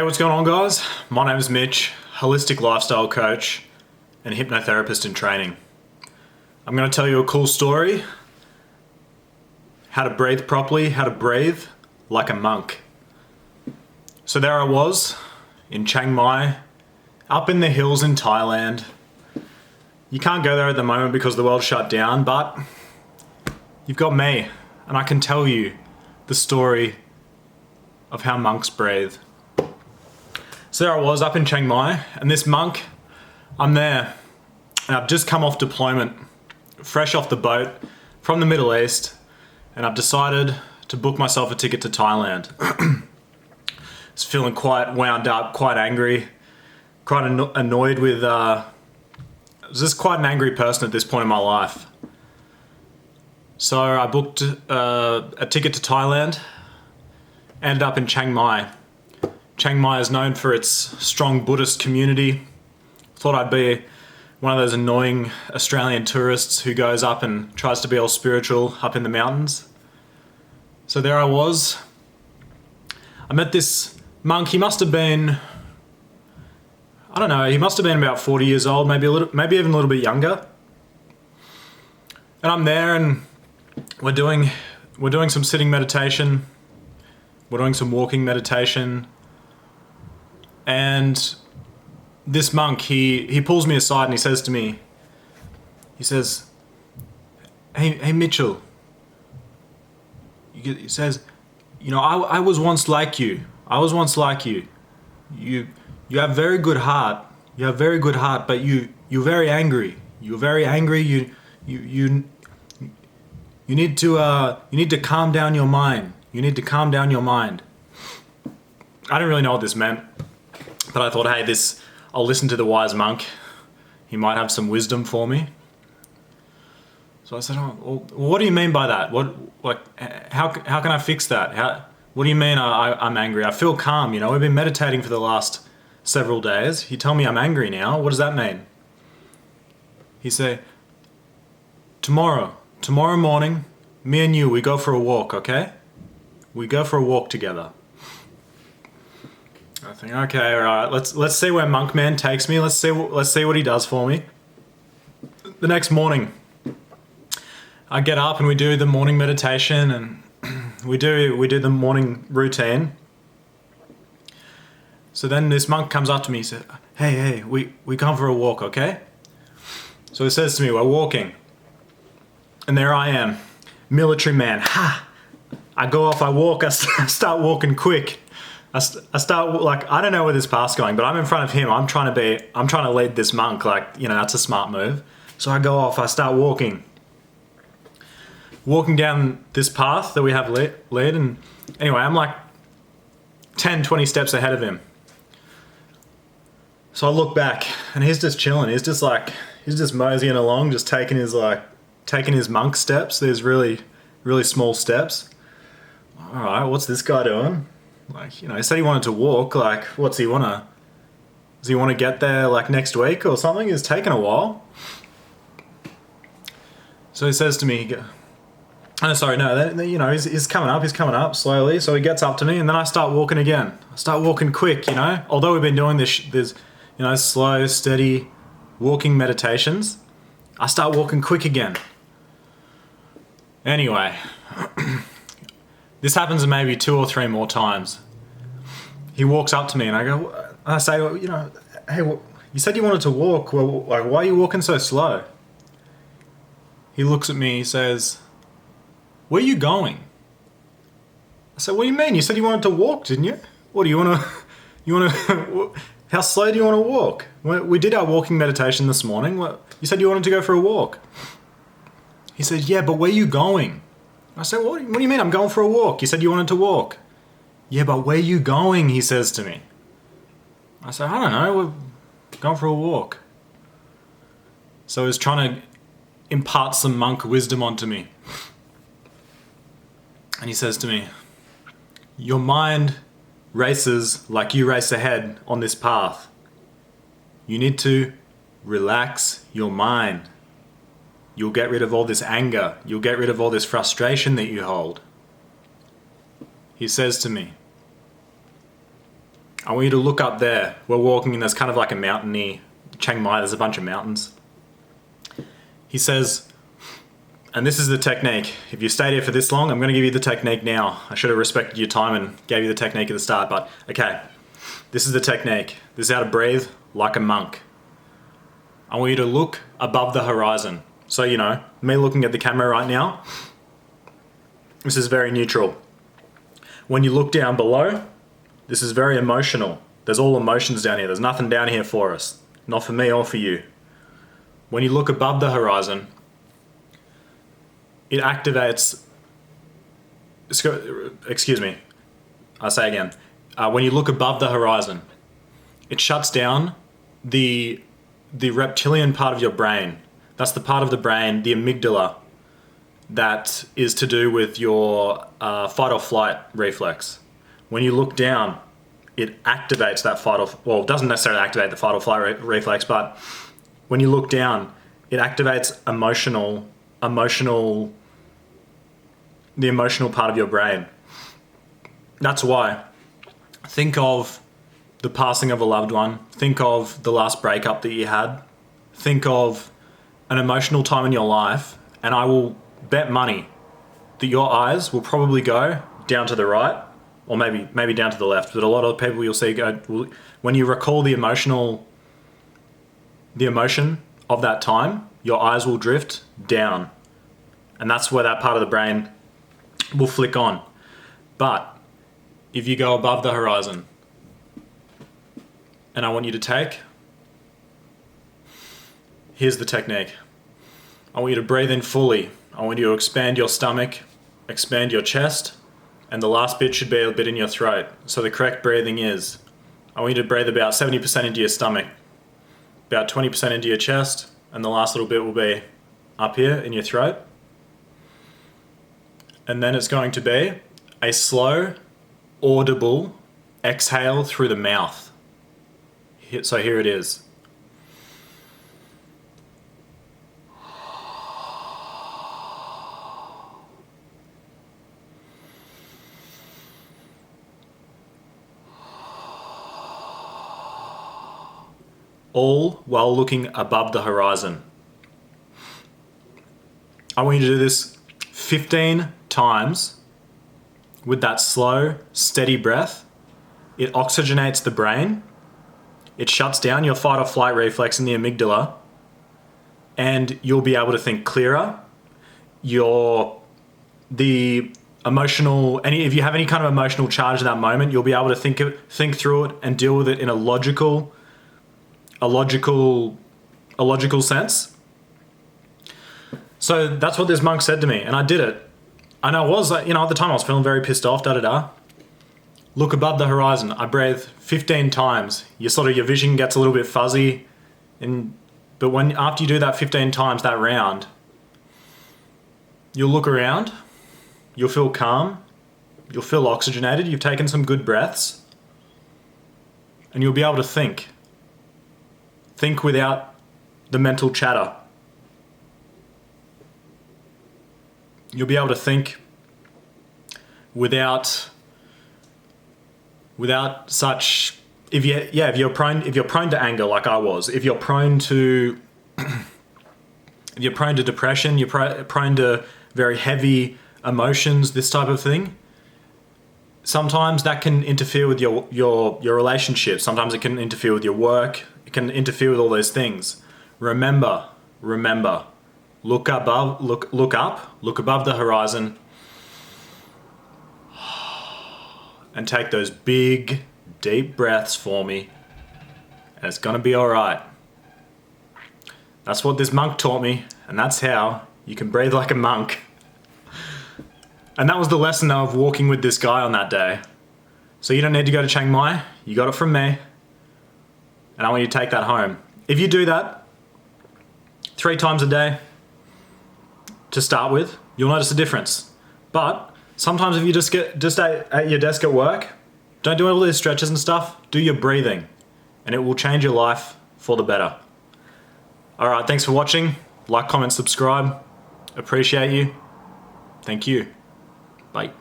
Hey, what's going on, guys? My name is Mitch, holistic lifestyle coach and hypnotherapist in training. I'm going to tell you a cool story, how to breathe properly, how to breathe like a monk. So there I was in Chiang Mai, up in the hills in Thailand. You can't go there at the moment because the world's shut down, but you've got me and I can tell you the story of how monks breathe. So there I was up in Chiang Mai, and this monk, I'm there, and I've just come off deployment, fresh off the boat from the Middle East, and I've decided to book myself a ticket to Thailand. I was feeling quite wound up, quite angry, quite annoyed with, I was just quite an angry person at this point in my life. So I booked a ticket to Thailand, ended up in Chiang Mai. Chiang Mai is known for its strong Buddhist community. Thought I'd be one of those annoying Australian tourists who goes up and tries to be all spiritual up in the mountains. So there I was. I met this monk. He must have been, I don't know, he must have been about 40 years old, maybe even a little bit younger. And I'm there and we're doing some sitting meditation. We're doing some walking meditation. And this monk, he pulls me aside and he says to me, he says, hey Mitchell, he says, you know, I was once like you. I was once like you. You have very good heart. You have very good heart, but you're very angry. You're very angry. You need to calm down your mind. You need to calm down your mind. I didn't really know what this meant. But I thought, hey, I'll listen to the wise monk. He might have some wisdom for me. So I said, oh, well, what do you mean by that? How can I fix that? What do you mean I'm angry? I feel calm, you know. We've been meditating for the last several days. You tell me I'm angry now. What does that mean? He said, tomorrow morning, me and you, we go for a walk, okay? We go for a walk together. I think, okay, all right, let's see where Monk Man takes me. Let's see what he does for me. The next morning, I get up and we do the morning meditation and we do the morning routine. So then this monk comes up to me. He said, hey, we come for a walk, okay? So he says to me, we're walking, and there I am, military man. Ha! I go off, I walk, I start walking quick. I start, like, I don't know where this path's going, but I'm in front of him. I'm trying to lead this monk, like, you know, that's a smart move. So I go off, I start walking down this path that we have led, and anyway, I'm like 10, 20 steps ahead of him. So I look back, and he's just chilling. He's just moseying along, just taking his monk steps. There's really, really small steps. All right, what's this guy doing? Like, you know, he said he wanted to walk. Like, does he want to get there like next week or something? It's taken a while. So he says to me, you know, he's coming up slowly. So he gets up to me and then I start walking again. I start walking quick, you know, although we've been doing this, you know, slow, steady walking meditations. I start walking quick again. Anyway, this happens maybe 2 or 3 more times. He walks up to me and I say, well, you know, hey, you said you wanted to walk. Well, like, why are you walking so slow? He looks at me, he says, where are you going? I said, what do you mean? You said you wanted to walk, didn't you? What do you want to, how slow do you want to walk? We did our walking meditation this morning. You said you wanted to go for a walk. He said, yeah, but where are you going? I said, what do you mean? I'm going for a walk. You said you wanted to walk. Yeah, but where are you going? He says to me. I said, I don't know. We're going for a walk. So he's trying to impart some monk wisdom onto me. And he says to me, your mind races like you race ahead on this path. You need to relax your mind. You'll get rid of all this anger. You'll get rid of all this frustration that you hold. He says to me, I want you to look up there. We're walking and there's kind of like a mountainy, Chiang Mai, there's a bunch of mountains. He says, and this is the technique. If you stayed here for this long, I'm going to give you the technique now. I should have respected your time and gave you the technique at the start, but okay. This is the technique. This is how to breathe like a monk. I want you to look above the horizon. So, you know, me looking at the camera right now, this is very neutral. When you look down below, this is very emotional. There's all emotions down here. There's nothing down here for us. Not for me or for you. When you look above the horizon, it activates, excuse me, I'll say again. When you look above the horizon, it shuts down the reptilian part of your brain. That's the part of the brain, the amygdala, that is to do with your fight or flight reflex. When you look down, it activates that it doesn't necessarily activate the fight or flight reflex, but when you look down, it activates the emotional part of your brain. That's why. Think of the passing of a loved one. Think of the last breakup that you had. Think of an emotional time in your life, and I will bet money that your eyes will probably go down to the right, or maybe down to the left, but a lot of people you'll see go, when you recall the emotion of that time, your eyes will drift down. And that's where that part of the brain will flick on. But if you go above the horizon, and I want you to take, here's the technique. I want you to breathe in fully. I want you to expand your stomach, expand your chest, and the last bit should be a bit in your throat. So the correct breathing is, I want you to breathe about 70% into your stomach, about 20% into your chest, and the last little bit will be up here in your throat. And then it's going to be a slow, audible exhale through the mouth. So here it is. All while looking above the horizon. I want you to do this 15 times with that slow, steady breath. It oxygenates the brain. It shuts down your fight or flight reflex in the amygdala, and you'll be able to think clearer. If you have any kind of emotional charge in that moment, you'll be able to think through it and deal with it in a logical sense. So that's what this monk said to me, and I did it. And I was, at the time I was feeling very pissed off, Look above the horizon. I breathe 15 times. Your vision gets a little bit fuzzy, but after you do that 15 times, that round, you'll look around, you'll feel calm, you'll feel oxygenated, you've taken some good breaths, and you'll be able to think. Think without the mental chatter. You'll be able to think without such. If you're prone to anger like I was, if you're prone to depression, you're prone to very heavy emotions, this type of thing. Sometimes that can interfere with your relationships. Sometimes it can interfere with your work. It can interfere with all those things. Remember, look above the horizon, and take those big, deep breaths for me, and it's gonna be all right. That's what this monk taught me, and that's how you can breathe like a monk. And that was the lesson of walking with this guy on that day. So you don't need to go to Chiang Mai. You got it from me. And I want you to take that home. If you do that 3 times a day to start with, you'll notice a difference. But sometimes if you just stay at your desk at work, don't do all these stretches and stuff, do your breathing, and it will change your life for the better. All right, thanks for watching. Like, comment, subscribe. Appreciate you. Thank you. Bye.